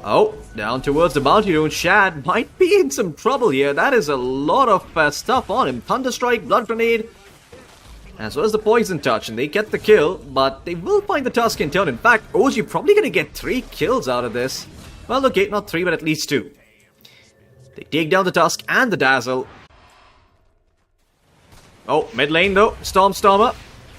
Oh, down towards the bounty rune. Shad might be in some trouble here. That is a lot of stuff on him. Thunderstrike, Blood Grenade, as well as the Poison Touch. And they get the kill, but they will find the Tusk in turn. In fact, OG probably going to get 3 kills out of this. Well, okay, not 3, but at least 2. They take down the Tusk and the Dazzle. Oh, mid lane though. Stormer.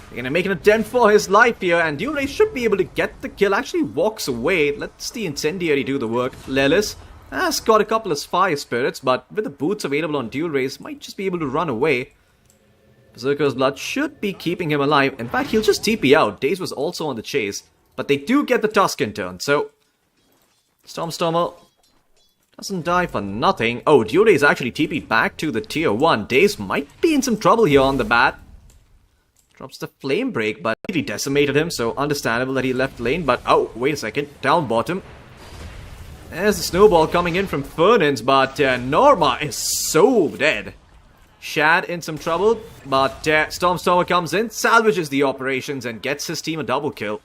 They're gonna make an attempt for his life here, and Duray should be able to get the kill. Actually walks away. Let's the Incendiary do the work. Lelis has got a couple of Fire Spirits, but with the boots available on Duray, might just be able to run away. Berserker's Blood should be keeping him alive. In fact, he'll just TP out. Daze was also on the chase, but they do get the Tusk in turn, so Stormer doesn't die for nothing. Oh, Duray is actually TP'd back to the tier 1. Daze might be in some trouble here on the bat. Drops the Flame Break, but he decimated him, so understandable that he left lane. But, oh, wait a second. Down bottom. There's the Snowball coming in from Fernandes, but Norma is so dead. Shad in some trouble, but Stormer comes in, salvages the operations, and gets his team a double kill.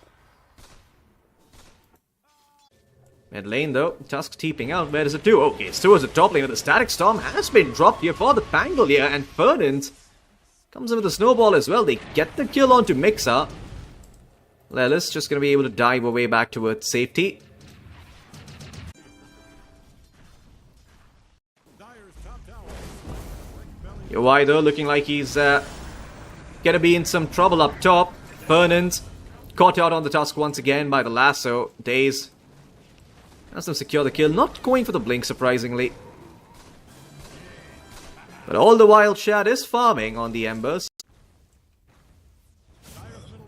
Mid lane though, Tusk teeping out. Where does it do? Okay, it's towards the top lane, but the Static Storm has been dropped here for the Pangolier, and Fernandes comes in with a Snowball as well. They get the kill onto Mixa. Lelis just going to be able to dive away back towards safety. UI though looking like he's going to be in some trouble up top. Fernandes caught out on the Tusk once again by the lasso. Daze has them secure the kill. Not going for the blink, surprisingly. But all the while, Shad is farming on the Embers.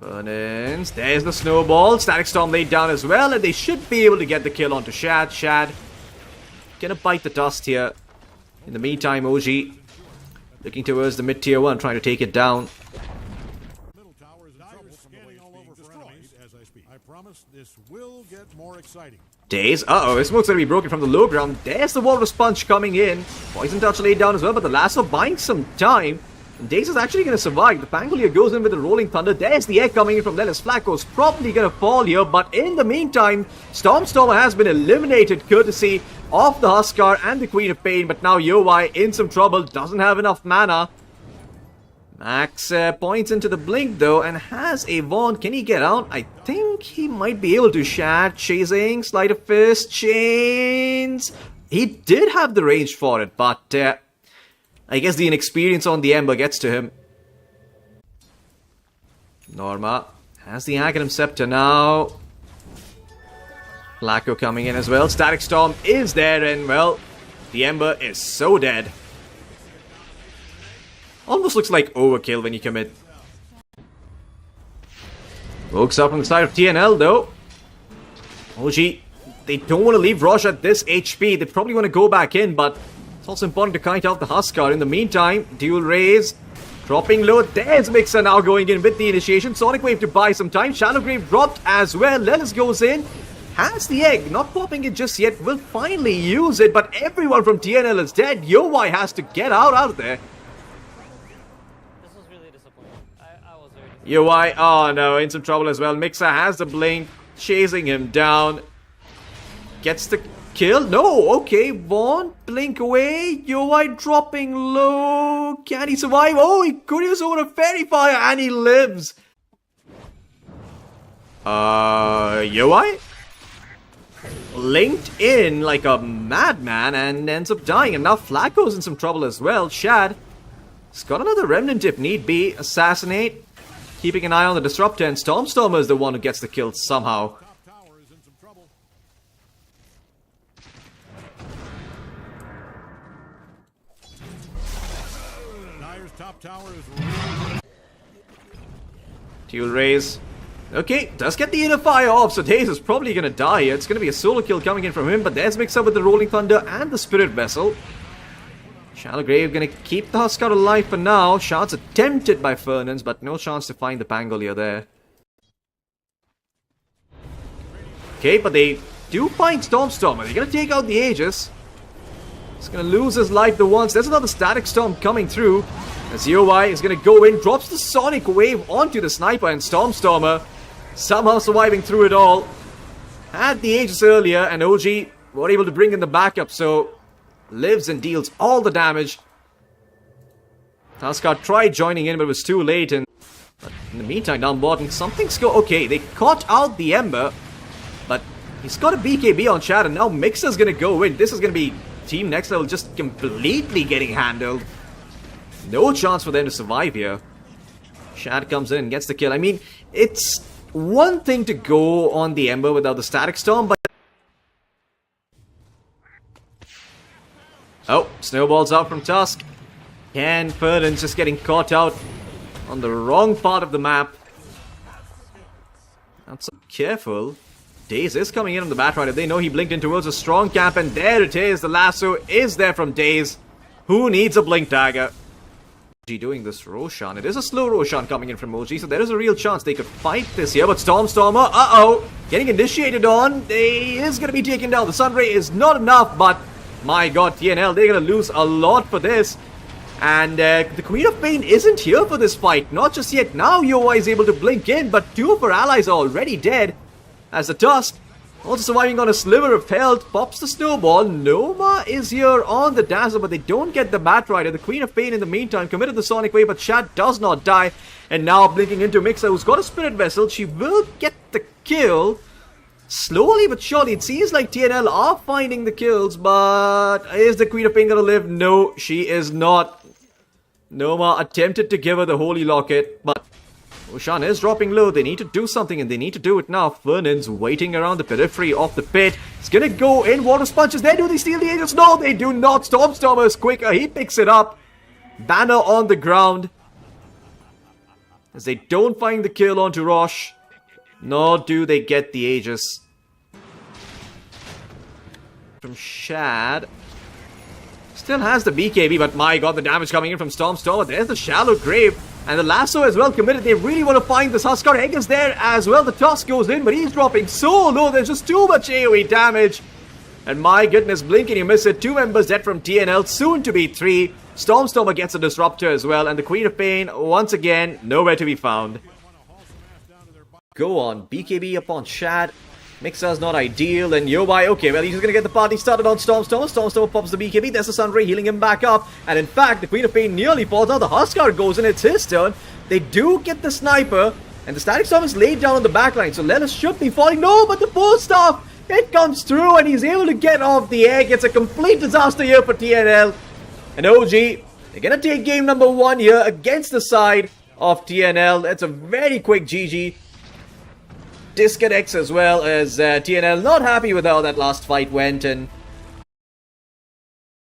Fernandes, there's the Snowball. Static Storm laid down as well, and they should be able to get the kill onto Shad. Shad gonna bite the dust here. In the meantime, OG looking towards the mid-tier 1, trying to take it down. Daze, uh-oh, his smoke's gonna be broken from the low ground. There's the Walrus Punch coming in. Poison Touch laid down as well, but the lasso buying some time. And Daze is actually gonna survive. The Pangolier goes in with the Rolling Thunder. There's the egg coming in from Lelis. Flacco's probably gonna fall here, but in the meantime, Stormer has been eliminated courtesy of the Huskar and the Queen of Pain, but now UI in some trouble, doesn't have enough mana. Max points into the blink though and has a wand. Can he get out? I think he might be able to. Shad chasing, Sleight of Fist, chains. He did have the range for it, but I guess the inexperience on the Ember gets to him. Norma has the Aghanim Scepter now. Flacco coming in as well. Static Storm is there, and well, the Ember is so dead. Almost looks like overkill when you commit. Pokes up on the side of TNL though. OG, they don't want to leave Rosh at this HP. They probably want to go back in, but it's also important to kite out the Huskar. In the meantime, dual raise, dropping low. There's Mixer now going in with the initiation. Sonic Wave to buy some time. Shadowgrave dropped as well. Lelis goes in. Has the egg, not popping it just yet. Will finally use it, but everyone from TNL is dead. UI has to get out of there. UI, oh no, in some trouble as well. Mixer has the blink, chasing him down. Gets the kill. No, okay, Vaughn, blink away. UI dropping low. Can he survive? Oh, he could use over a Fairy Fire and he lives. UI? Linked in like a madman and ends up dying. And now Flacco's in some trouble as well. Shad has got another Remnant if need be. Assassinate. Keeping an eye on the Disruptor, and Stormer is the one who gets the kill somehow. Dual raise. Okay, does get the inner fire off, so Daze is probably gonna die here. It's gonna be a solo kill coming in from him, but there's mixed up with the Rolling Thunder and the Spirit Vessel. Shallow Grave gonna keep the Huskar alive for now. Shots attempted by Fernandes, but no chance to find the Pangolier there. Okay, but they do find Stormer. They're gonna take out the Aegis. He's gonna lose his life the once. There's another Static Storm coming through. As UI is gonna go in, drops the Sonic Wave onto the Sniper, and Stormer somehow surviving through it all. had the Aegis earlier, and OG were able to bring in the backup, so lives and deals all the damage. Tuskar tried joining in, but it was too late, and but in the meantime, down bottom, something's okay, they caught out the Ember, but he's got a BKB on Shad, and now Mixer's gonna go in. This is gonna be Team Next Level just completely getting handled. No chance for them to survive here. Shad comes in and gets the kill. I mean, it's one thing to go on the Ember without the Static Storm, but... Oh, snowballs out from Tusk. And Fernand's just getting caught out on the wrong part of the map. Not so careful. Daze is coming in on the Batrider. They know he blinked in towards a strong camp, and there it is. The lasso is there from Daze. Who needs a blink dagger? OG doing this Roshan. It is a slow Roshan coming in from OG, so there is a real chance they could fight this here. But Stormer, getting initiated on. They is going to be taken down. The Sunray is not enough, but my god, TNL, they're going to lose a lot for this. And the Queen of Pain isn't here for this fight. Not just yet. Now Yoa is able to blink in, but two of her allies are already dead. As the Tusk, also surviving on a sliver of health, pops the snowball. Noma is here on the Dazzle, but they don't get the Batrider. The Queen of Pain in the meantime committed the Sonic Wave, but Shad does not die. And now blinking into Mixer, who's got a Spirit Vessel. She will get the kill. Slowly but surely, it seems like TNL are finding the kills, but is the Queen of Pain gonna live? No, she is not. Noma attempted to give her the Holy Locket, but Roshan is dropping low. They need to do something, and they need to do it now. Fernand's waiting around the periphery of the pit. He's gonna go in. Water Sponges there. Do they steal the Aegis? No, they do not. Stormstormer is quicker. He picks it up. Banner on the ground. As they don't find the kill onto Rosh. Nor do they get the Aegis. From Shad. Still has the BKB, but my god, the damage coming in from Stormstormer. There's the shallow grave. And the lasso as well committed. They really want to find this Huskar. Egg is there as well. The Tusk goes in, but he's dropping so low. There's just too much AoE damage. And my goodness, blink and you miss it. 2 members dead from TNL, soon to be 3. Stormstormer gets a Disruptor as well. And the Queen of Pain, once again, nowhere to be found. Go on, BKB upon Shad. Mixer's not ideal, and Yobai, okay, well, he's gonna get the party started on Stormstormer. Stormstormer pops the BKB, there's the Sunray healing him back up, and in fact, the Queen of Pain nearly falls out. The Huskar goes in, it's his turn. They do get the Sniper, and the Static Storm is laid down on the backline, so Lelis should be falling. No, but the Force Staff, it comes through, and he's able to get off the egg. It's a complete disaster here for TNL. And OG, they're gonna take game number 1 here against the side of TNL. It's a very quick GG. Disconnects as well, as TNL not happy with how that last fight went, and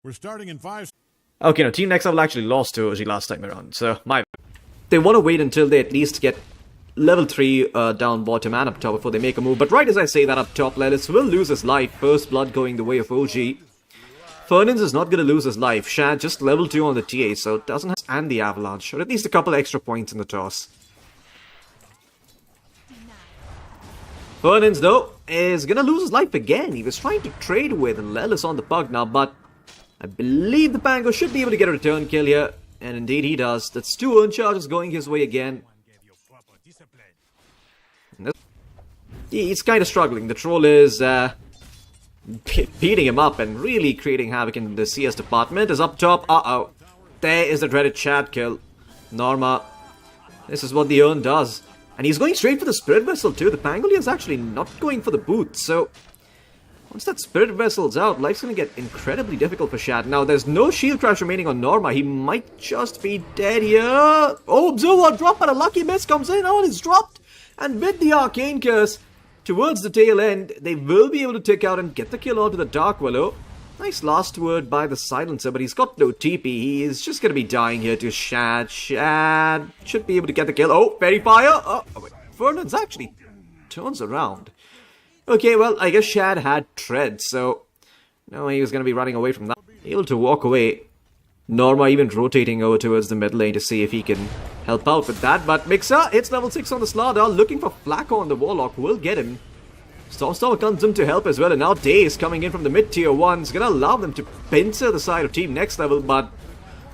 we're starting in 5. Okay, no, Team Next Level actually lost to OG last time around, so they want to wait until they at least get level 3 down bottom and up top before they make a move. But right as I say that, up top, Lelis will lose his life. First blood going the way of OG. Fernand's is not going to lose his life. Shad just level 2 on the TA, so it doesn't have and the Avalanche, or at least a couple extra points in the toss. Fernand's, though, is gonna lose his life again. He was trying to trade with Lelis on the pug now, but I believe the Pango should be able to get a return kill here. And indeed he does. That's 2 earn charges going his way again. He's kind of struggling. The troll is beating him up and really creating havoc in the CS department. Is up top. Uh-oh. There is the dreaded Chad kill. Norma. This is what the earn does. And he's going straight for the Spirit Vessel too. The Pangolier is actually not going for the boot. So, once that Spirit Vessel's out, life's going to get incredibly difficult for Shad. Now, there's no Shield Crash remaining on Norma. He might just be dead here. Oh, Observer drop, but a lucky miss comes in. Oh, it's dropped. And with the Arcane Curse, towards the tail end, they will be able to take out and get the kill onto the Dark Willow. Nice last word by the Silencer, but he's got no TP. He is just going to be dying here to Shad. Shad should be able to get the kill. Oh, Fairy Fire. Oh, wait. Fernand's actually turns around. Okay, well, I guess Shad had tread, so no, he was going to be running away from that. Able to walk away. Norma even rotating over towards the mid lane to see if he can help out with that. But Mixer hits level 6 on the Slardar, looking for Flacco on the Warlock. Will get him. Stormstormer comes in to help as well, and now Daze coming in from the mid-tier 1's gonna allow them to pincer the side of Team Next Level, but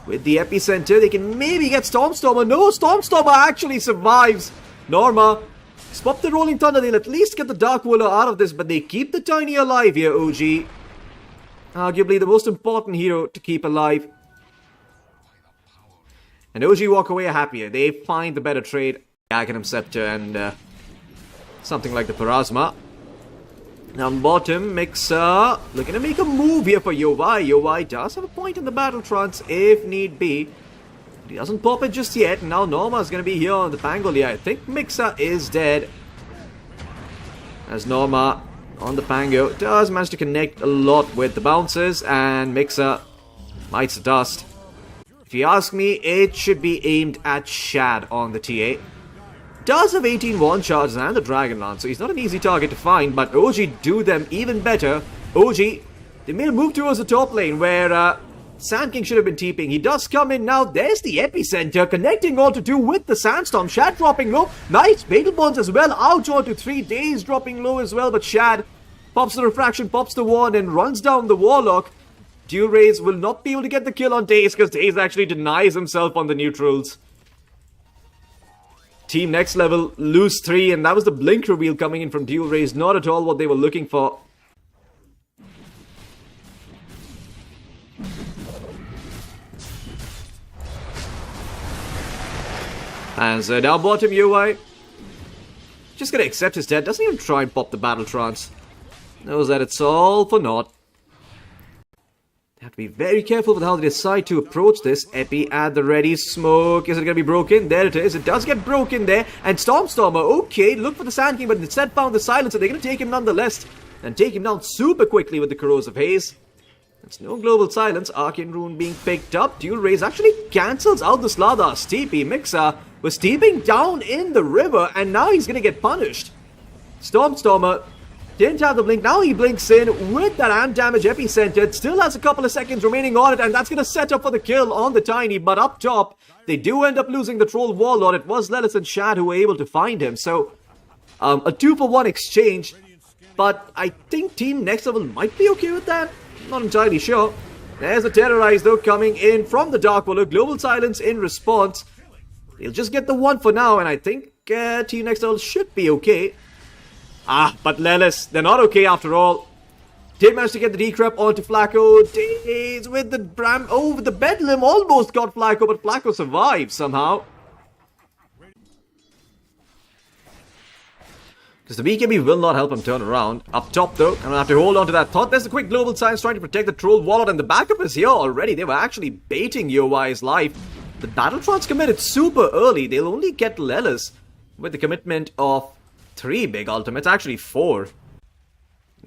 with the Epicenter, they can maybe get Stormstormer. No, Stormstormer actually survives. Norma Swap the Rolling Thunder, they'll at least get the Dark Whirler out of this, but they keep the Tiny alive here, OG. Arguably the most important hero to keep alive. And OG walk away happier. They find the better trade. Aghanim Scepter and something like the Parasma. Down bottom, Mixer looking to make a move here for Yowai. Yowai does have a point in the battle trance if need be. But he doesn't pop it just yet. Now Norma is going to be here on the Pangolier. I think Mixer is dead. As Norma on the Pango does manage to connect a lot with the bouncers, and Mixer bites the dust. If you ask me, it should be aimed at Shad on the TA. Does have 18 wand charges and the Dragon Lance, so he's not an easy target to find, but OG do them even better. OG, they made a move towards the top lane where Sand King should have been TPing. He does come in now. There's the epicenter connecting all to 2 with the Sandstorm. Shad dropping low. Nice Fatal Bones as well. Out onto 3 days dropping low as well, but Shad pops the refraction, pops the wand, and runs down the Warlock. Dual Rays will not be able to get the kill on Daze because Daze actually denies himself on the neutrals. Team Next Level lose 3, and that was the blink reveal coming in from Dual Rays. Not at all what they were looking for. And so down bottom, UI just gonna accept his death. Doesn't even try and pop the battle trance. Knows that it's all for naught. They have to be very careful with how they decide to approach this. Epi at the ready. Smoke. Is it going to be broken? There it is. It does get broken there. And Stormstormer, okay, look for the Sand King, but instead found the Silencer. They're going to take him nonetheless. And take him down super quickly with the Corrosive Haze. It's no Global Silence. Arcane Rune being picked up. Dual Rays actually cancels out the Slardar. Steepy Mixer was steeping down in the river, and now he's going to get punished. Stormstormer didn't have the blink. Now he blinks in with that amp damage epicenter. It still has a couple of seconds remaining on it, and that's going to set up for the kill on the Tiny. But up top, they do end up losing the Troll Warlord. It was Lelis and Shad who were able to find him. So, a 2-for-1 exchange. But I think Team Next Level might be okay with that. Not entirely sure. There's a Terrorize though coming in from the Dark Warlord. Global Silence in response. They'll just get the 1 for now, and I think Team Next Level should be okay. But Lelis, they're not okay after all. Did manage to get the decrep onto Flacco. Daze with the Bram over the Bedlam. Almost got Flacco, but Flacco survived somehow. Because the BKB will not help him turn around. Up top though, and I'll have to hold on to that thought. There's a quick Global Silence trying to protect the Troll Warlord, and the backup is here already. They were actually baiting Yoi's life. The Battle Trance committed super early. They'll only get Lelis with the commitment of 3 big ultimates, actually 4.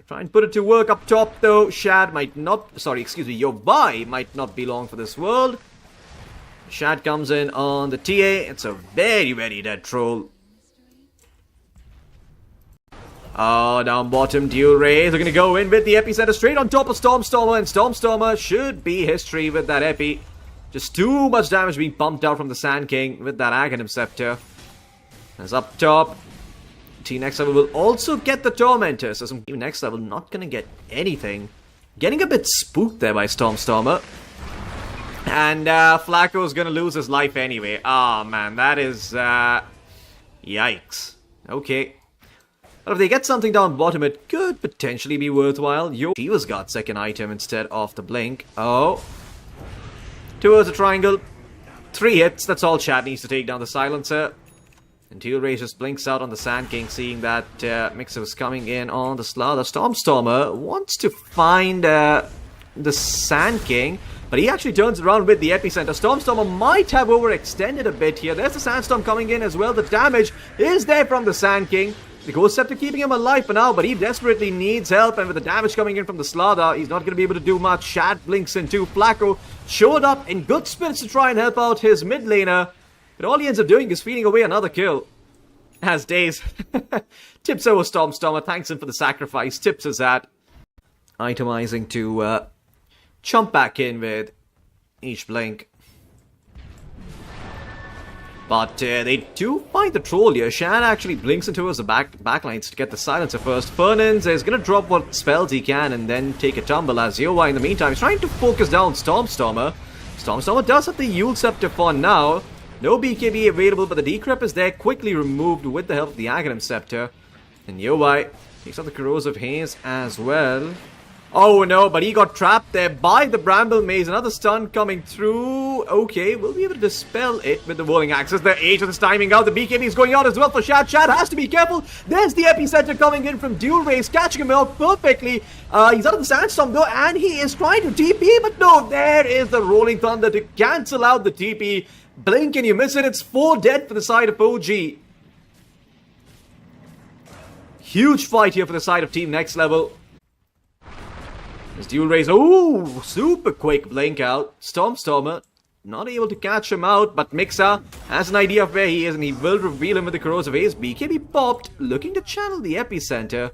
Try and put it to work up top though. Shad might not, sorry, excuse me, Yowai might not be long for this world. Shad comes in on the TA. It's a very, very dead troll. Oh, down bottom, Dual Rays are going to go in with the epicenter straight on top of Stormstormer, and Stormstormer should be history with that epi. Just too much damage being pumped out from the Sand King with that Aghanim Scepter. As up top, Team Next Level will also get the Tormentor, so some Team Next Level not going to get anything. Getting a bit spooked there by Stormstormer. And Flacco's going to lose his life anyway. Ah, man, that is, yikes. Okay. But if they get something down bottom, it could potentially be worthwhile. Shiva's got second item instead of the blink. Oh. Towards the triangle. 3 hits, that's all Chad needs to take down the Silencer. And Dual Rays just blinks out on the Sand King, seeing that Mixer was coming in on the Slardar. Stormstormer wants to find the Sand King, but he actually turns around with the epicenter. Stormstormer might have overextended a bit here. There's the Sandstorm coming in as well. The damage is there from the Sand King. The Ghost Scepter keeping him alive for now, but he desperately needs help, and with the damage coming in from the Slardar, he's not going to be able to do much. Shad blinks in too. Flacco showed up in good spirits to try and help out his mid laner, but all he ends up doing is feeding away another kill. As Daze tips over Stormstormer, thanks him for the sacrifice, tips his hat. Itemizing to chump back in with each blink. But they do find the troll here. Shan actually blinks into the backlines to get the Silencer first. Fernandes is going to drop what spells he can and then take a tumble, as Yowai in the meantime is trying to focus down Stormstormer. Stormstormer does have the Yule Scepter for now. No BKB available, but the decrep is there, quickly removed with the help of the Aghanim Scepter. And Yowai takes out the Corrosive Haze as well. Oh no, but he got trapped there by the Bramble Maze. Another stun coming through. Okay, we'll be able to dispel it with the Whirling Axis. The Aegis is timing out. The BKB is going out as well for Shad. Shad has to be careful. There's the Epicenter coming in from Dual Race, catching him out perfectly. He's out of the Sandstorm though, and he is trying to TP, but no, there is the Rolling Thunder to cancel out the TP. Blink and you miss it. It's 4 dead for the side of OG. Huge fight here for the side of Team Next Level. As Dual Race, oh, super quick blink out. Stormstormer, not able to catch him out, but Mixa has an idea of where he is, and he will reveal him with the Corrosive Haze. BKB popped, looking to channel the Epicenter,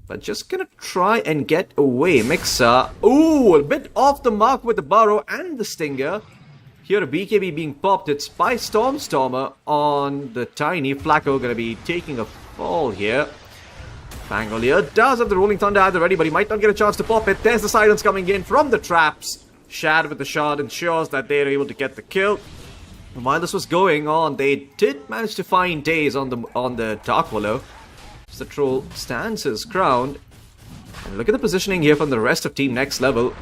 but just gonna try and get away. Mixa, ooh, a bit off the mark with the Burrow and the Stinger. Here a BKB being popped, it's by Stormstormer on the Tiny. Flacco gonna be taking a fall here. Pangolier does have the Rolling Thunder at the ready, but he might not get a chance to pop it. There's the silence coming in from the traps. Shad with the shard ensures that they're able to get the kill. And while this was going on, they did manage to find Daze on the Dark Willow. As the Troll stands his ground. And look at the positioning here from the rest of Team Next Level.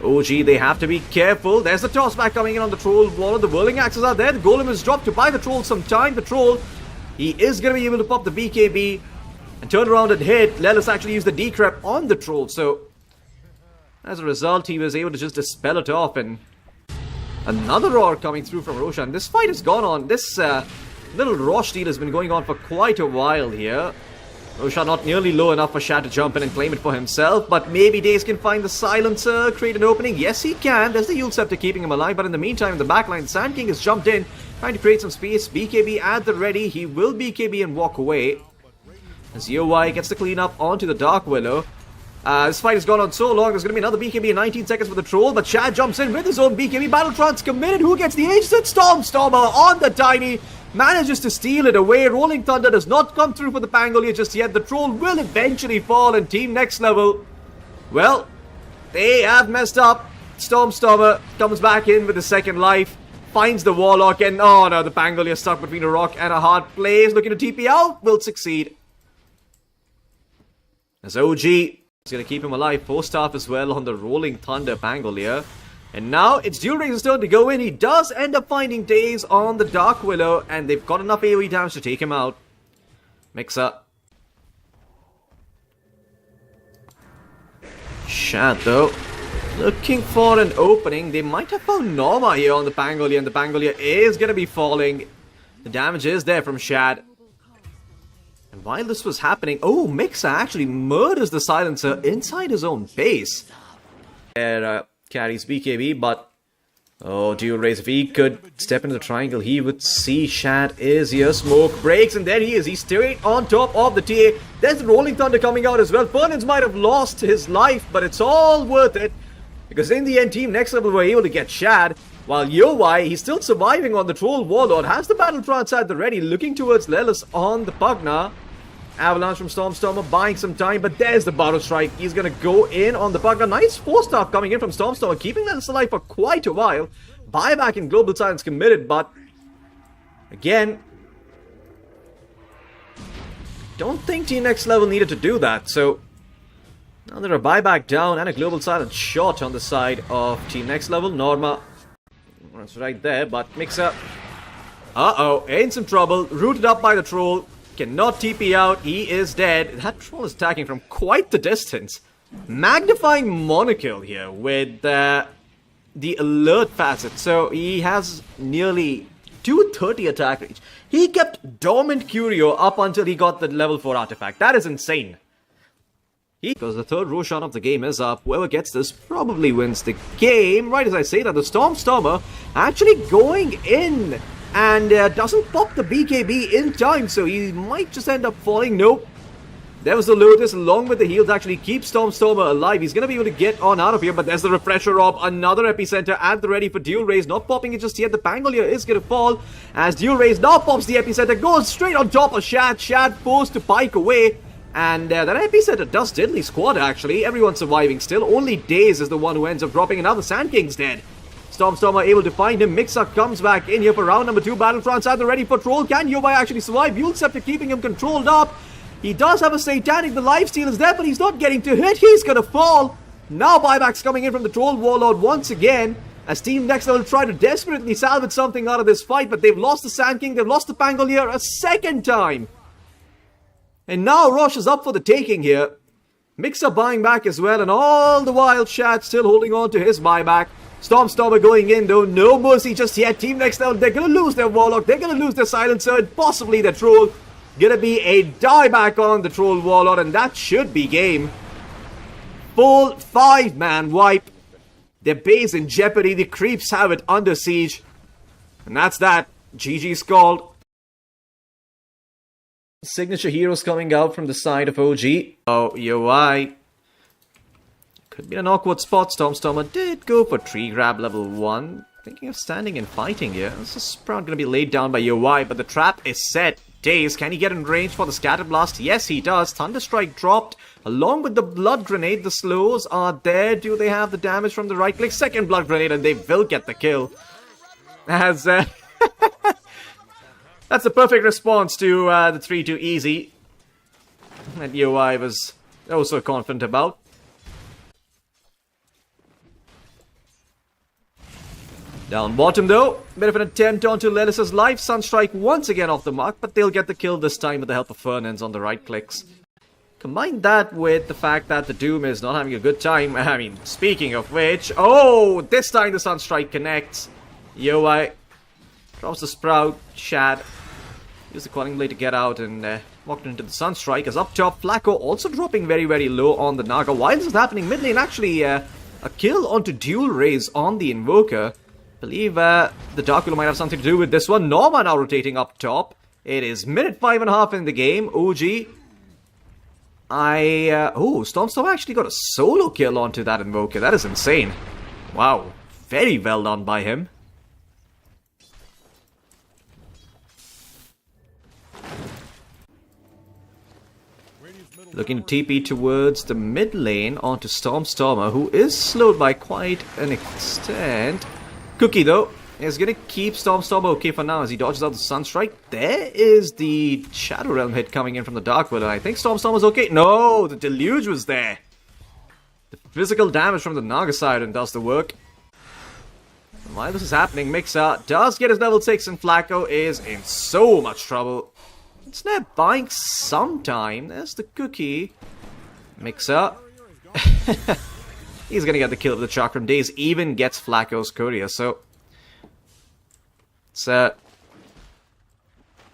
OG, they have to be careful. There's the toss back coming in on the Troll. One of the Whirling Axes are there. The Golem is dropped to buy the Troll some time. The Troll, he is going to be able to pop the BKB and turn around and hit. Lelis actually used the decrep on the Troll, so as a result, he was able to just dispel it off. And another roar coming through from Roshan. This fight has gone on. This little Rosh deal has been going on for quite a while here. Roshan not nearly low enough for Shad to jump in and claim it for himself, but maybe Daze can find the silencer, create an opening. Yes, he can. There's the Yule Scepter keeping him alive, but in the meantime, in the backline, Sand King has jumped in, trying to create some space. BKB at the ready. He will BKB and walk away. As Yowai gets the clean up onto the Dark Willow. This fight has gone on so long, there's going to be another BKB in 19 seconds for the Troll, but Shad jumps in with his own BKB. Battletrance committed. Who gets the Aegis? It's Stormstormer on the Tiny. Manages to steal it away. Rolling Thunder does not come through for the Pangolier just yet. The Troll will eventually fall, and Team Next Level, well, they have messed up. Stormstormer comes back in with the second life. Finds the Warlock, and oh no, the Pangolier stuck between a rock and a hard place. Looking to TP out. Will succeed. As OG is going to keep him alive. 4-staff as well on the Rolling Thunder Pangolier. And now it's Dual Race's turn to go in. He does end up finding Daze on the Dark Willow, and they've got enough AoE damage to take him out. Mixa. Shad though, looking for an opening. They might have found Norma here on the Pangolier, and the Pangolier is going to be falling. The damage is there from Shad. And while this was happening, oh, Mixa actually murders the silencer inside his own base. There carries BKB, but oh, Dual Race, if he could step into the triangle, he would see Shad is here. Smoke breaks, and there he is. He's straight on top of the TA. There's the Rolling Thunder coming out as well. Fernandes might have lost his life, but it's all worth it, because in the end, Team Next Level were able to get Shad. While Yowai, he's still surviving on the Troll Warlord, has the Battle Trance at the ready, looking towards Lelis on the Pugna. Avalanche from Stormstormer, buying some time, but there's the Burrow Strike. He's going to go in on the Pugna. Nice 4-star coming in from Stormstormer, keeping Lelis alive for quite a while. Buyback in Global Silence committed, but again, don't think Team Next Level needed to do that. So now they're a buyback down and a Global Silence shot on the side of Team Next Level. Norma, that's right there, but Mixa, uh-oh, in some trouble. Rooted up by the Troll. Cannot TP out. He is dead. That Troll is attacking from quite the distance. Magnifying Monokill here with the alert facet. So he has nearly 230 attack reach. He kept Dormant Curio up until he got the level 4 artifact. That is insane. Because the third Roshan of the game is up. Whoever gets this probably wins the game. Right as I say that, the Stormstormer actually going in and doesn't pop the BKB in time, so he might just end up falling. Nope. There was the Lotus along with the heals, actually keeps Stormstormer alive. He's going to be able to get on out of here, but there's the Refresher Orb. Another Epicenter at the ready for Dual Race. Not popping it just yet. The Pangolier is going to fall as Dual Race now pops the Epicenter. Goes straight on top of Shad. Shad forced to pike away. And that Epicenter does diddly squad actually. Everyone's surviving still. Only Daze is the one who ends up dropping. Another Sand King's dead. Stormstormer able to find him. Mixer comes back in here for round number 2. Battlefronts at the ready for Troll. Can Yobai actually survive? Yule Scepter keeping him controlled up. He does have a Satanic. The lifesteal is there, but he's not getting to hit. He's gonna fall. Now buybacks coming in from the Troll Warlord once again, as Team Next Level try to desperately salvage something out of this fight, but they've lost the Sand King, they've lost the Pangolier a second time. And now Rosh is up for the taking here. Mixer buying back as well, and all the while Shad still holding on to his buyback. Stormstormer going in though, no mercy just yet. Team Next Level, they're gonna lose their Warlock, they're gonna lose their Silencer, and possibly their Troll. Gonna be a dieback on the Troll Warlord, and that should be game. Full 5-man wipe. Their base in jeopardy. The creeps have it under siege. And that's that. GG's called. Signature heroes coming out from the side of OG. Oh, UI. Could be an awkward spot. Stormstormer did go for tree grab level 1. Thinking of standing and fighting here. This is Sprout going to be laid down by UI, but the trap is set. Daze, can he get in range for the Scatter Blast? Yes, he does. Thunderstrike dropped. Along with the Blood Grenade, the slows are there. Do they have the damage from the right click? Second Blood Grenade, and they will get the kill. As, that's the perfect response to the 3-2 easy that UI was also confident about. Down bottom though, bit of an attempt onto Lelis's life. Sunstrike once again off the mark, but they'll get the kill this time with the help of Fernans on the right clicks. Combine that with the fact that the Doom is not having a good time. I mean, speaking of which, oh, this time the Sunstrike connects. UI drops the Sprout. Shad use the Quelling Blade to get out and walked into the Sunstrike. As up top, Flacco also dropping very, very low on the Naga. While this is happening, mid lane actually a kill onto Dual Raise on the Invoker. Believe the Dark Willow might have something to do with this one. Norma now rotating up top. It is minute 5.5 in the game. OG. Oh, Stormstorm actually got a solo kill onto that Invoker. That is insane. Wow. Very well done by him. Looking to TP towards the mid lane onto Stormstormer, who is slowed by quite an extent. Cookie, though, is going to keep Stormstormer okay for now as he dodges out the Sunstrike. There is the Shadow Realm hit coming in from the Dark Willow. I think Stormstormer's okay. No, the Deluge was there. The physical damage from the Naga Siren does the work. While this is happening, Mixer does get his level 6 and Flacco is in so much trouble. It's not buying some time. There's the Cookie. Mixer. He's gonna get the kill of the Chakram. Daze even gets Flacco's Courier, so it's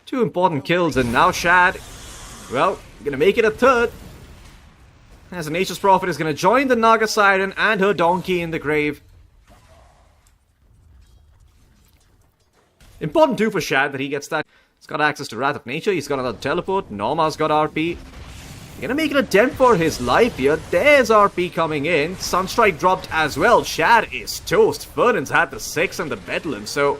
2 important kills, and now Shad, well, gonna make it a third. As a Nature's Prophet is gonna join the Naga Siren and her donkey in the grave. Important too for Shad that he gets that. He's got access to Wrath of Nature, he's got another teleport, Norma's got RP. Gonna make an attempt for his life here. There's RP coming in. Sunstrike dropped as well. Shad is toast. Fernan's had the 6 and the Bedlam, so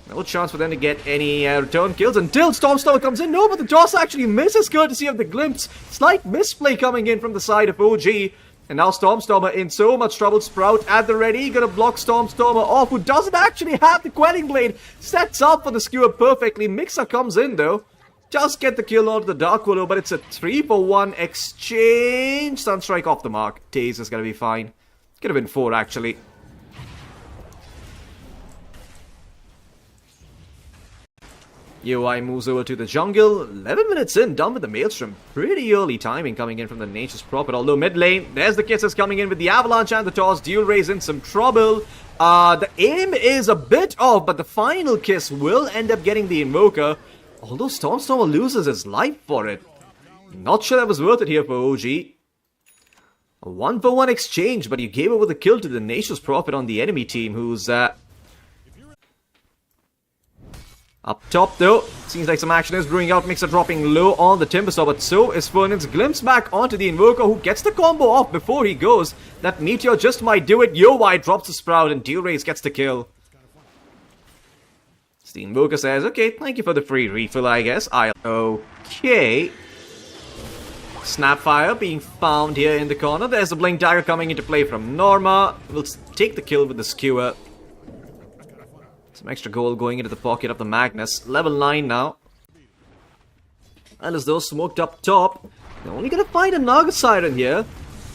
no chance for them to get any return kills until Stormstormer comes in. No, but the toss actually misses courtesy of the glimpse. Slight misplay coming in from the side of OG. And now Stormstormer in so much trouble. Sprout at the ready. Gonna block Stormstormer off, who doesn't actually have the Quelling Blade. Sets up for the skewer perfectly. Mixer comes in though. Just get the kill onto the Dark Willow, but it's a 3-for-1 exchange. Sunstrike off the mark. Daze is going to be fine. Could have been 4, actually. UI moves over to the jungle. 11 minutes in, done with the Maelstrom. Pretty early timing coming in from the Nature's Prophet. Although mid lane, there's the Kisses coming in with the Avalanche and the toss. Dual Raise in some trouble. The aim is a bit off, but the final kiss will end up getting the Invoker. Although Stormstormer loses his life for it. Not sure that was worth it here for OG. A 1-for-1 exchange, but you gave over the kill to the Nature's Prophet on the enemy team, who's up top though. Seems like some action is brewing out. Mixer dropping low on the Timbersaw, but so is Fernan's. Glimpse back onto the Invoker, who gets the combo off before he goes. That Meteor just might do it. Yo-Wai drops the Sprout and Dual Raise gets the kill. The Invoker says, okay, thank you for the free refill, I guess. Okay. Snapfire being found here in the corner. There's the Blink Dagger coming into play from Norma. We'll take the kill with the Skewer. Some extra gold going into the pocket of the Magnus. Level 9 now. And as though smoked up top, they're only gonna find a Naga Siren here.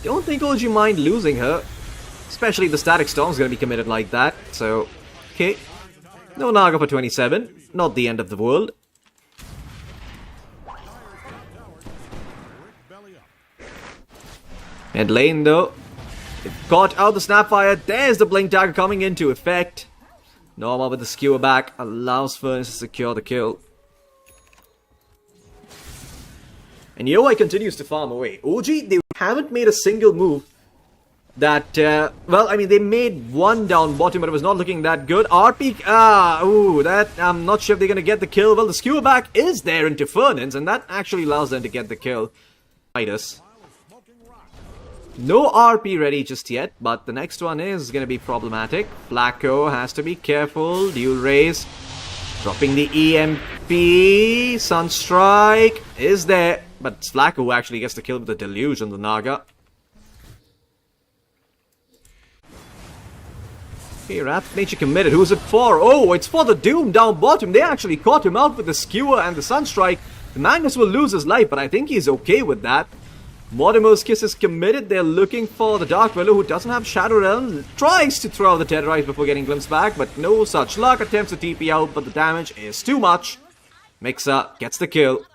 Don't think OG mind losing her. Especially if the Static Storm's gonna be committed like that. So, okay. No Naga for 27. Not the end of the world. Mid lane though. They've got out the Snapfire. There's the Blink Dagger coming into effect. Norma with the skewer back allows Furnace to secure the kill. And Yoi continues to farm away. OG, they haven't made a single move that, well, I mean, they made one down bottom, but it was not looking that good. RP, that, I'm not sure if they're going to get the kill. Well, the skewer back is there into Furnace, and that actually allows them to get the kill. Midas. No RP ready just yet, but the next one is going to be problematic. Flacco has to be careful. Dual raise. Dropping the EMP. Sunstrike is there. But Flacco who actually gets the kill with the Deluge on the Naga. Okay, Wrath Nature committed. Who's it for? Oh, it's for the Doom down bottom. They actually caught him out with the Skewer and the Sunstrike. The Magnus will lose his life, but I think he's okay with that. Mortimer's Kiss is committed. They're looking for the Dark Willow, who doesn't have Shadow Realm. Tries to throw out the Terrorize before getting glimpsed back, but no such luck. Attempts to TP out, but the damage is too much. Mixa gets the kill.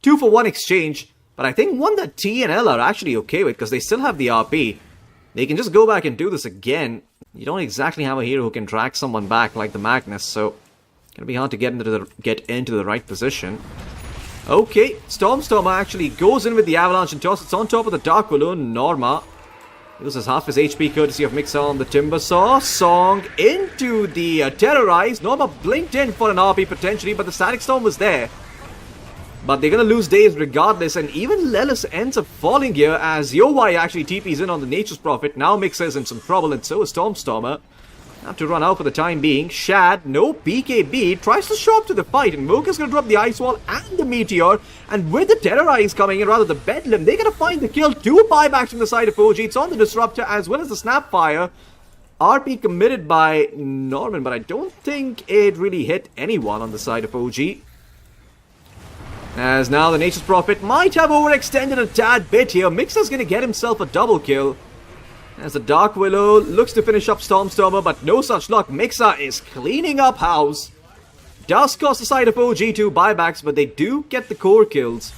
2-for-1 exchange, but I think one that T and L are actually okay with, because they still have the RP. They can just go back and do this again. You don't exactly have a hero who can drag someone back like the Magnus, so it's gonna be hard to get into the right position. Okay, Stormstormer actually goes in with the Avalanche and tosses on top of the Dark Willow. Norma uses half his HP courtesy of Mixa on the Timbersaw. Song into the Terrorize. Norma blinked in for an RP potentially, but the Static Storm was there. But they're gonna lose days regardless, and even Lelis ends up falling here as Yowai actually TPs in on the Nature's Prophet. Now Mixa is in some trouble, and so is Stormstormer. Have to run out for the time being. Shad, no BKB, tries to show up to the fight, and Mocha's gonna drop the Ice Wall and the Meteor, and with the Terrorize coming in, rather the Bedlam, they're gonna find the kill. 2 buybacks from the side of OG. It's on the Disruptor as well as the Snapfire. RP committed by Norman, but I don't think it really hit anyone on the side of OG. As now the Nature's Prophet might have overextended a tad bit here. Mixer's gonna get himself a double kill. As the Dark Willow looks to finish up Stormstormer, but no such luck. Mixa is cleaning up house. Does cost the side of OG 2 buybacks, but they do get the core kills.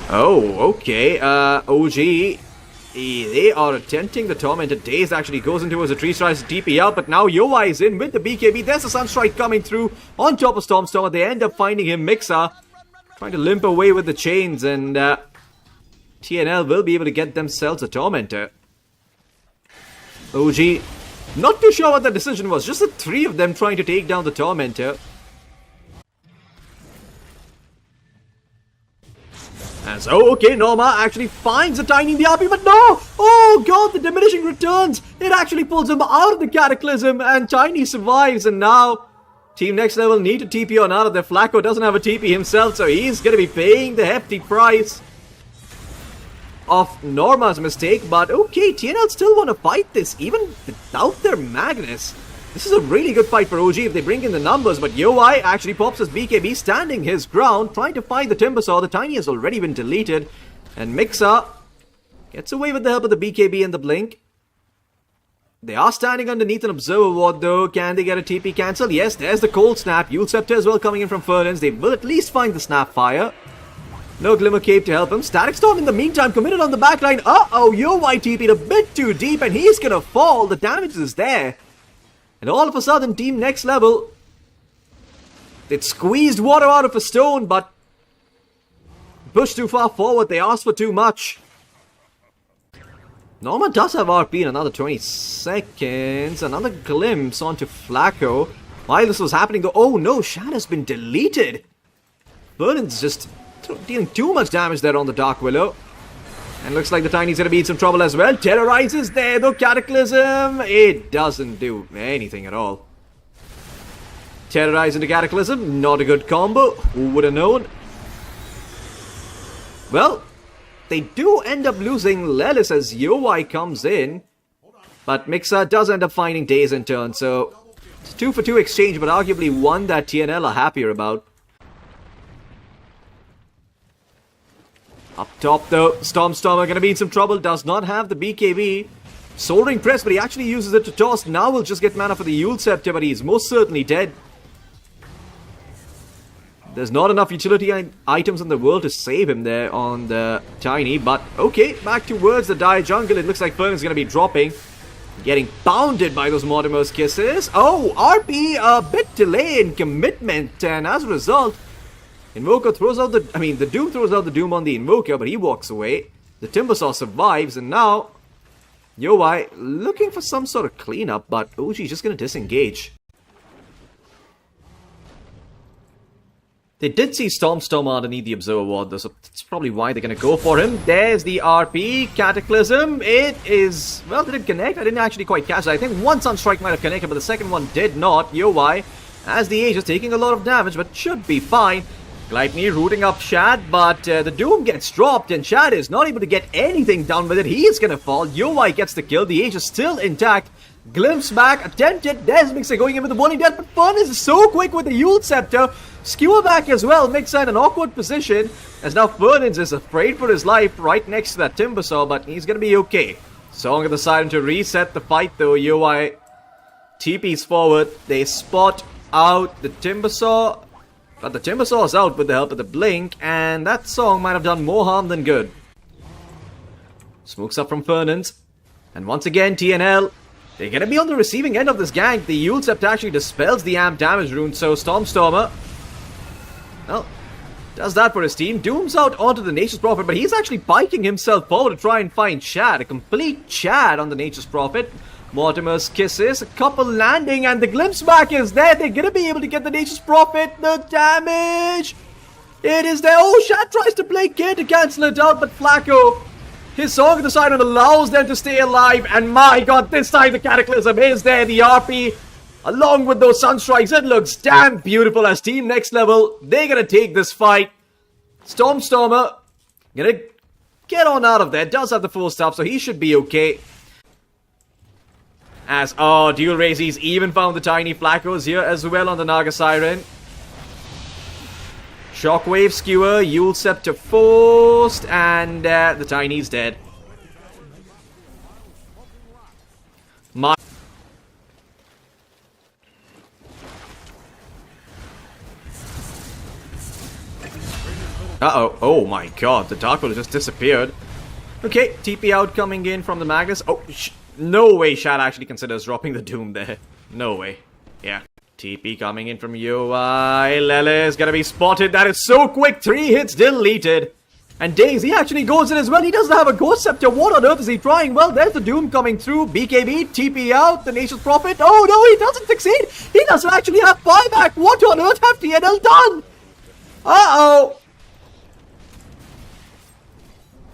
Oh, okay. OG, they are attempting the Tormented. Daze actually goes into as a tree, tries to TP out, but now Yowai is in with the BKB. There's a Sunstrike coming through on top of Stormstormer. They end up finding him. Mixa trying to limp away with the chains, and TNL will be able to get themselves a Tormentor. OG, not too sure what the decision was. Just the 3 of them trying to take down the Tormentor. And so, okay, Norma actually finds a tiny in the RP, but no! Oh god, the Diminishing returns! It actually pulls him out of the Cataclysm, and Tiny survives, and now Team Next Level need to TP on out of there. Flacco doesn't have a TP himself, so he's going to be paying the hefty price of Norma's mistake. But okay, TNL still want to fight this, even without their Magnus. This is a really good fight for OG if they bring in the numbers, but Yowai actually pops his BKB, standing his ground, trying to find the Timbersaw. The Tiny has already been deleted, and Mixa gets away with the help of the BKB and the Blink. They are standing underneath an Observer Ward though. Can they get a TP cancel? Yes, there's the Cold Snap. Yule Scepter as well coming in from Furnace. They will at least find the Snapfire. No Glimmer Cape to help him. Static Storm in the meantime committed on the backline. Uh-oh, Yowai TP'd a bit too deep and he's gonna fall. The damage is there. And all of a sudden, Team Next Level, it squeezed water out of a stone, but pushed too far forward. They asked for too much. Norma does have RP in another 20 seconds. Another glimpse onto Flacco. While this was happening though, oh no, Shad has been deleted. Vernon's just dealing too much damage there on the Dark Willow. And looks like the Tiny's gonna be in some trouble as well. Terrorizes there though, Cataclysm. It doesn't do anything at all. Terrorize into Cataclysm, not a good combo. Who would have known? Well, they do end up losing Lelis as Yowai comes in. But Mixer does end up finding Daze in turn, so it's a 2-for-2 exchange, but arguably one that TNL are happier about. Up top though, Stormstormer gonna be in some trouble, does not have the BKB. Soldering Press, but he actually uses it to toss. Now we'll just get mana for the Yule Scepter, but he's most certainly dead. There's not enough utility items in the world to save him there on the Tiny, but okay, back towards the Dire Jungle. It looks like Fern is gonna be dropping. Getting pounded by those Mortimer's Kisses. Oh, RP a bit delay in commitment, and as a result, Invoker throws out the Doom throws out the Doom on the Invoker, but he walks away. The Timbersaw survives, and now Yowai looking for some sort of cleanup, but OG's just gonna disengage. They did see Stormstorm underneath the Observer Ward though, so that's probably why they're gonna go for him. There's the RP, Cataclysm. It is, well, did it connect? I didn't actually quite catch that. I think one Sunstrike might have connected, but the second one did not. Yowai, as the Age is taking a lot of damage, but should be fine. Gleipnir rooting up Shad, but the Doom gets dropped, and Shad is not able to get anything done with it. He is gonna fall. Yowai gets the kill. The Age is still intact. Glimpse back, attempted. There's Mixer going in with the Burning Death, but Furnace is so quick with the Yule Scepter. Skewer back as well. Mixer in an awkward position, as now Furnace is afraid for his life right next to that Timbersaw, but he's gonna be okay. Song of the Siren to reset the fight though. Yowai TP's forward. They spot out the Timbersaw. But the Timbersaw is out with the help of the Blink, and that Song might have done more harm than good. Smokes up from Fernance, and once again TNL, they're gonna be on the receiving end of this gank. The Yule Scepter actually dispels the amp damage rune, so Stormstormer, well, does that for his team. Dooms out onto the Nature's Prophet, but he's actually biking himself forward to try and find Chad. A complete Chad on the Nature's Prophet. Mortimer's Kisses, a couple landing, and the Glimpse back is there. They're gonna be able to get the Nature's Prophet. The damage, it is there. Oh, Shad tries to play Kid to cancel it out, but Flacco, his Song of the Siren allows them to stay alive, and my god, this time the Cataclysm is there. The RP, along with those Sunstrikes, it looks damn beautiful as Team Next Level, they're gonna take this fight. Stormstormer gonna get on out of there, does have the full stop, so he should be okay. As, oh, Dual Razies even found the tiny Flaccos here as well on the Naga Siren. Shockwave Skewer, Yule Scepter forced, and the Tiny's dead. Uh-oh. Oh my god, the Dark World just disappeared. Okay, TP out coming in from the Magnus. Oh, no way Shad actually considers dropping the Doom there. No way. Yeah. TP coming in from UI. Lele is gonna be spotted. That is so quick. 3 hits deleted. And Daze, he actually goes in as well. He doesn't have a Ghost Scepter. What on earth is he trying? Well, there's the Doom coming through. BKB, TP out. The Nature's Prophet. Oh no, he doesn't succeed. He doesn't actually have buyback. What on earth have TNL done? Uh-oh.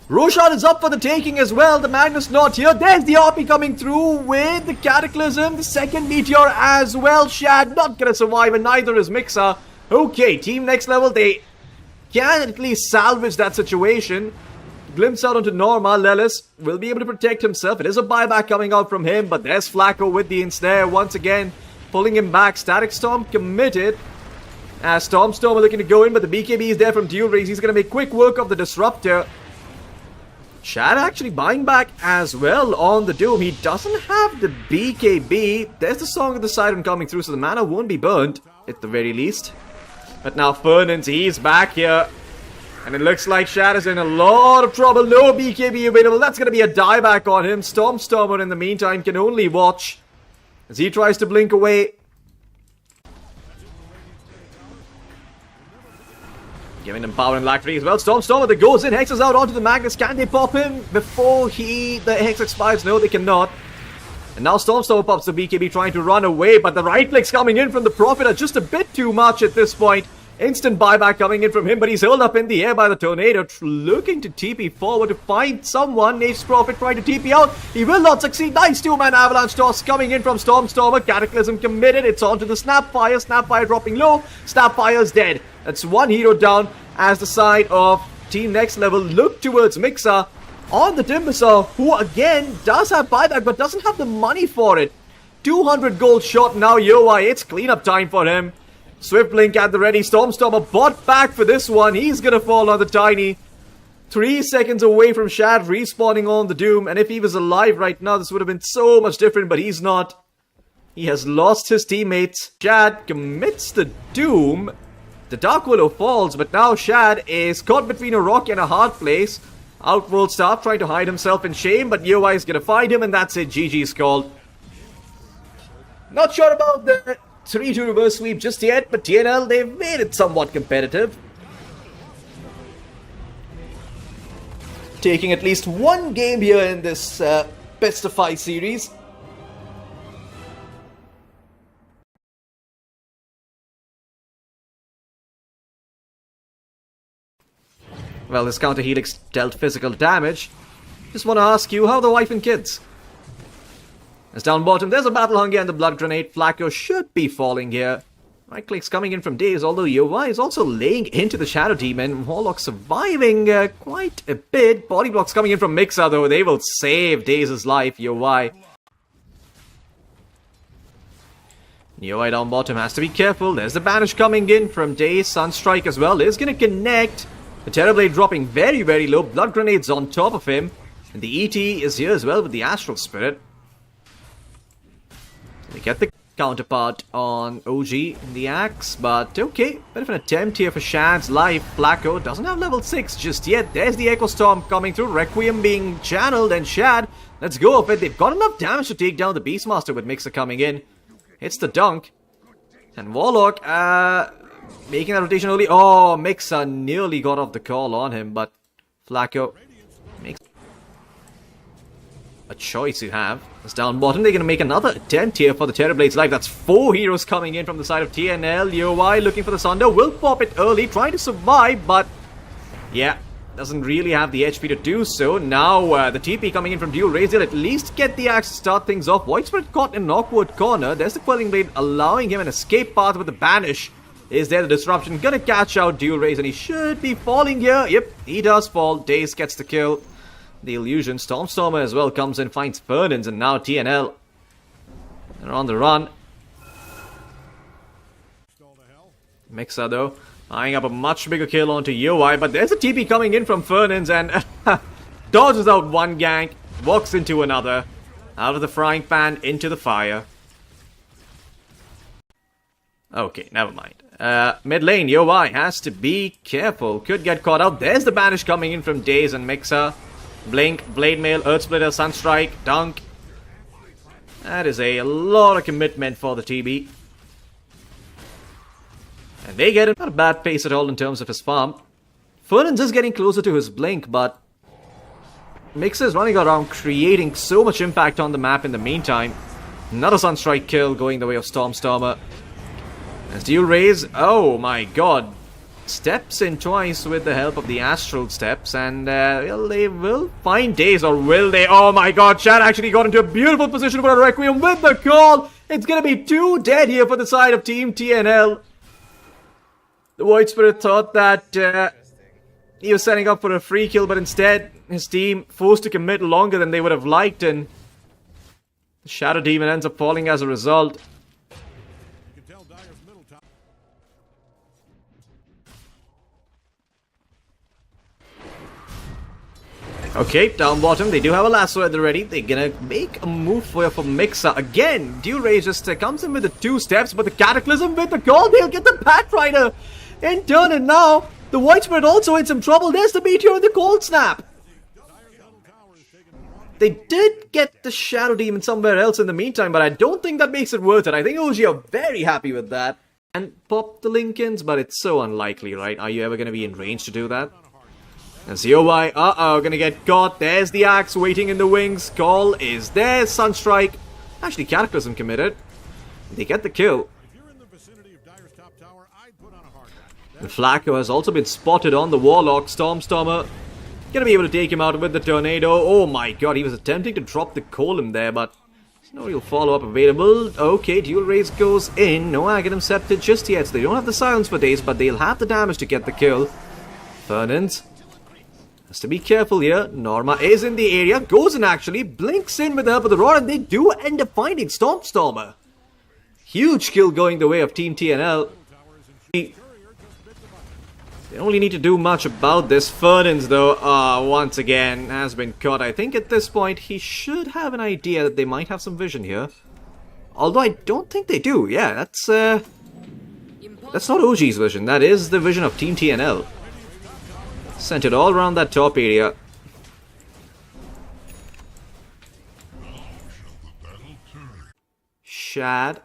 Roshan is up for the taking as well. The Magnus not here. There's the RP coming through with the Cataclysm. The second Meteor as well. Shad not gonna survive, and neither is Mixer. Okay, Team Next Level, they can at least salvage that situation. Glimpse out onto Norma. Lelis will be able to protect himself. It is a buyback coming out from him, but there's Flacco with the ensnare once again, pulling him back. Static Storm committed. As Stormstorm are looking to go in, but the BKB is there from Dual Rays. He's gonna make quick work of the Disruptor. Shad actually buying back as well on the Doom. He doesn't have the BKB. There's the Song of the Siren coming through, so the mana won't be burnt, at the very least. But now Fernance, he's back here. And it looks like Shad is in a lot of trouble. No BKB available. That's going to be a dieback on him. Stormstormer, in the meantime, can only watch as he tries to blink away. Giving him power and lag free as well. Stormstormer that goes in, hexes out onto the Magnus. Can they pop him before the hex expires? No, they cannot. And now Stormstormer pops the BKB trying to run away, but the right clicks coming in from the Prophet are just a bit too much at this point. Instant buyback coming in from him, but he's held up in the air by the Tornado, looking to TP forward to find someone. Nature's Prophet trying to TP out. He will not succeed. Nice 2-man avalanche toss coming in from Stormstormer. Cataclysm committed. It's onto the Snapfire. Snapfire dropping low. Snapfire's dead. That's one hero down as the side of Team Next Level look towards Mixer. on the Timbersaw, who again does have buyback but doesn't have the money for it. 200 gold shot now, Yowai. It's cleanup time for him. Swift Blink at the ready. Stormstormer bought back for this one. He's gonna fall on the Tiny. 3 seconds away from Shad respawning on the Doom. And if he was alive right now, this would have been so much different, but he's not. He has lost his teammates. Shad commits the Doom. The Dark Willow falls, but now Shad is caught between a rock and a hard place. Outworld Staff trying to hide himself in shame, but Yowai is gonna find him, and that's it. GG's called. Not sure about the 3-2 reverse sweep just yet, but TNL, they've made it somewhat competitive. Taking at least one game here in this best of 5 series. Well, this counter helix dealt physical damage. Just want to ask you, how are the wife and kids? As down bottom, there's a Battle Hunger and the Blood Grenade. Flacco should be falling here. Right clicks coming in from Daze, although Yowai is also laying into the Shadow Demon. Warlock surviving quite a bit. Body blocks coming in from Mixa, though. They will save Daze's life, Yowai. Yowai down bottom has to be careful. There's the Banish coming in from Daze. Sunstrike as well is going to connect. The Terrorblade dropping very, very low. Blood Grenades on top of him. And the ET is here as well with the Astral Spirit. They get the counterpart on OG in the axe, but okay, bit of an attempt here for Shad's life. Flacco doesn't have level 6 just yet. There's the Echo Storm coming through, Requiem being channeled, and Shad, let's go of it. They've got enough damage to take down the Beastmaster with Mixer coming in. Hits the dunk, and Warlock making that rotation early. Oh, Mixer nearly got off the call on him, but Flacco makes a choice you have. It's down bottom. They're going to make another attempt here for the Terrorblade's life. That's 4 heroes coming in from the side of TNL. Yowai looking for the Sunder. Will pop it early, trying to survive, but yeah, doesn't really have the HP to do so. Now the TP coming in from Dual Raze. They'll at least get the axe to start things off. Void Spirit caught in an awkward corner. There's the Quelling Blade allowing him an escape path with the Banish. Is there the disruption? Gonna catch out Dual Raze, and he should be falling here. Yep, he does fall. Daze gets the kill. The illusion. Stormstormer as well comes in, finds Fernins, and now TNL. They're on the run. Mixer though, eyeing up a much bigger kill onto Yowai, but there's a TP coming in from Fernins and dodges out one gank, walks into another. Out of the frying pan, into the fire. Okay, never mind. Mid lane, Yowai has to be careful. Could get caught out. There's the Banish coming in from Daze and Mixer. Blink, Blade Mail, Earth Splitter, Sunstrike, Dunk. That is a lot of commitment for the TB. And they get it. Not a bad pace at all in terms of his farm. Fernins is getting closer to his Blink, but Mixer is running around creating so much impact on the map in the meantime. Another Sunstrike kill going the way of Stormstormer. As Dual Raze, oh my god, steps in twice with the help of the Astral Steps, and well, they will find Daze, or will they? Oh my god, Chad actually got into a beautiful position for a Requiem with the call. It's gonna be 2 dead here for the side of Team TNL. The Void Spirit thought that he was setting up for a free kill, but instead his team forced to commit longer than they would have liked, and the Shadow Demon ends up falling as a result. Okay, down bottom, they do have a lasso at the ready. They're gonna make a move for Mixer. Again, Dual Rage just comes in with the 2 steps, but the Cataclysm with the call, they'll get the Pathfinder in turn, and now the White Spirit also in some trouble. There's the Meteor and the Cold Snap. They did get the Shadow Demon somewhere else in the meantime, but I don't think that makes it worth it. I think OG are very happy with that. And pop the Linkens, but it's so unlikely, right? Are you ever gonna be in range to do that? As Yowai, gonna get caught. There's the axe waiting in the wings. Call is there. Sunstrike. Actually, Cataclysm committed. They get the kill. And Flacco has also been spotted on the Warlock. Stormstormer gonna be able to take him out with the Tornado. Oh my god, he was attempting to drop the Column there, but there's no real follow-up available. Okay, Dual Raze goes in. No Aghanim Scepter just yet, so they don't have the silence for Daze, but they'll have the damage to get the kill. Fernins Has to be careful here. Norma is in the area, goes in actually, blinks in with the help of the rod, and they do end up finding Stormer. Huge kill going the way of Team TNL. They don't really need to do much about this. Fernandes, though, once again, has been caught. I think at this point, he should have an idea that they might have some vision here. Although I don't think they do. Yeah, that's not OG's vision. That is the vision of Team TNL. Sent it all around that top area. Shad.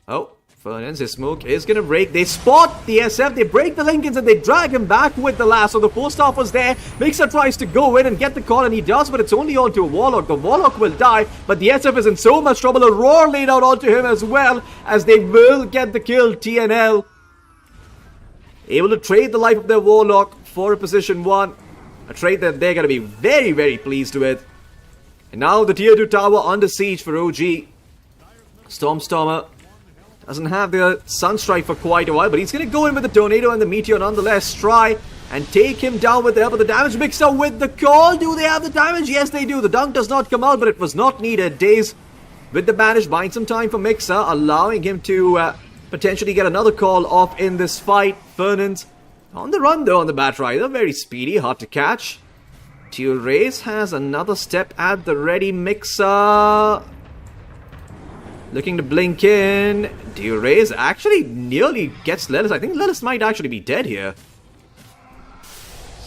Oh, Fernandes, his smoke is gonna break. They spot the SF, they break the Lincolns, and they drag him back with the lasso. The post-off was there. Mixer tries to go in and get the call, and he does, but it's only onto a Warlock. The Warlock will die, but the SF is in so much trouble. A roar laid out onto him as well, as they will get the kill. TNL able to trade the life of their Warlock for a position 1. A trade that they're going to be very, very pleased with. And now the tier 2 tower under siege for OG. Stormer doesn't have the Sunstrike for quite a while, but he's going to go in with the Tornado and the Meteor nonetheless. Try and take him down with the help of the damage mixer with the call. Do they have the damage? Yes, they do. The dunk does not come out, but it was not needed. Daze with the banish, buying some time for Mixer, allowing him to potentially get another call off in this fight. Fernandes on the run though on the Batrider. Very speedy, hard to catch. Rays has another step at the ready. Mixer looking to blink in. Rays actually nearly gets Lelis. I think Lelis might actually be dead here.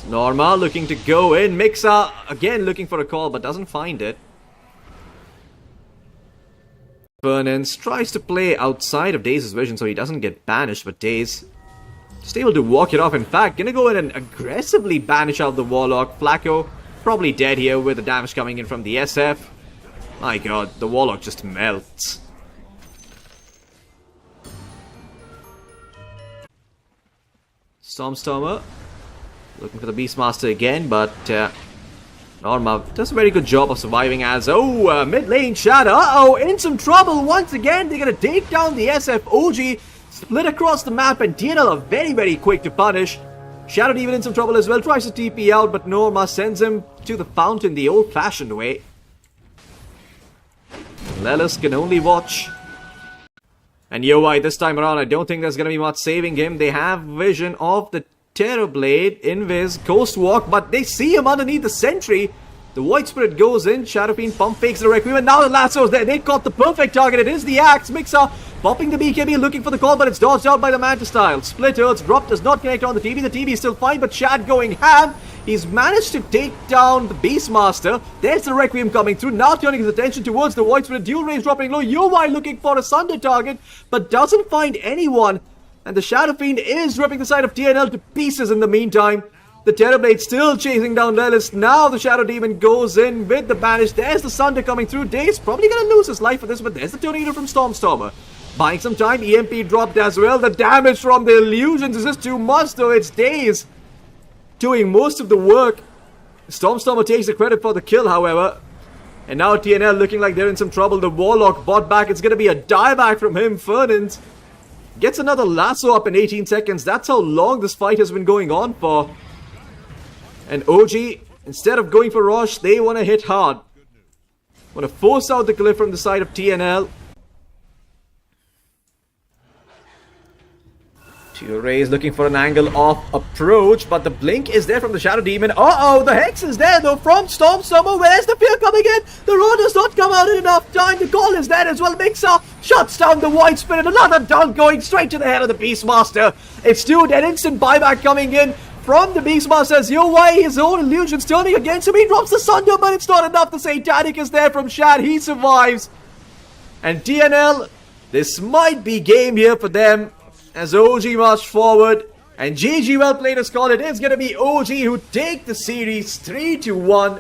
Norma looking to go in. Mixer again looking for a call but doesn't find it. Fernandes tries to play outside of Daze's vision so he doesn't get banished, but Daze just able to walk it off. In fact, gonna go in and aggressively banish out the Warlock. Flacco probably dead here with the damage coming in from the SF. My god, the Warlock just melts. Stormer looking for the Beastmaster again, but Norma does a very good job of surviving as, mid lane Shadow, in some trouble once again. They're gonna take down the SF OG, split across the map, and TNL are very, very quick to punish. Shadow even in some trouble as well, tries to TP out, but Norma sends him to the fountain the old-fashioned way. Lelis can only watch. And Yowai this time around, I don't think there's gonna be much saving him. They have vision of the Terrorblade, Invis, Ghost Walk, but they see him underneath the sentry. The Void Spirit goes in, Shadow Fiend pump fakes the Requiem, and now the lasso's there. They caught the perfect target. It is the Axe. Mixer popping the BKB, looking for the call, but it's dodged out by the Manta Style. Split Earth's drop does not connect on the TV. The TV is still fine, but Shad going ham. He's managed to take down the Beastmaster. There's the Requiem coming through, now turning his attention towards the Void Spirit. Dual range dropping low. Yowai looking for a Sunder target, but doesn't find anyone. And the Shadow Fiend is ripping the side of TNL to pieces in the meantime. The Terrorblade still chasing down Lelis. Now the Shadow Demon goes in with the banish. There's the Sunder coming through. Daze probably going to lose his life for this, but there's the Tornado from Stormer. Buying some time. EMP dropped as well. The damage from the illusions is just too much, though. It's Daze doing most of the work. Stormer takes the credit for the kill, however. And now TNL looking like they're in some trouble. The Warlock bought back. It's going to be a dieback from him. Fernandes gets another lasso up in 18 seconds. That's how long this fight has been going on for. And OG, instead of going for Rosh, they want to hit hard. Want to force out the cliff from the side of TNL. Ray is looking for an angle of approach, but the blink is there from the Shadow Demon. The Hex is there though from Stormer. Where's the fear coming in? The road does not come out in enough time. The call is there as well. Mixer shuts down the Void Spirit. Another dunk going straight to the head of the Beastmaster. It's two dead. Instant buyback coming in from the Beastmaster as Yowai, his own illusions turning against him. He drops the Sunder, but it's not enough. The Satanic is there from Shad. He survives. And TNL, this might be game here for them. As OG march forward, and GG well played as call. It is going to be OG who take the series 3-1.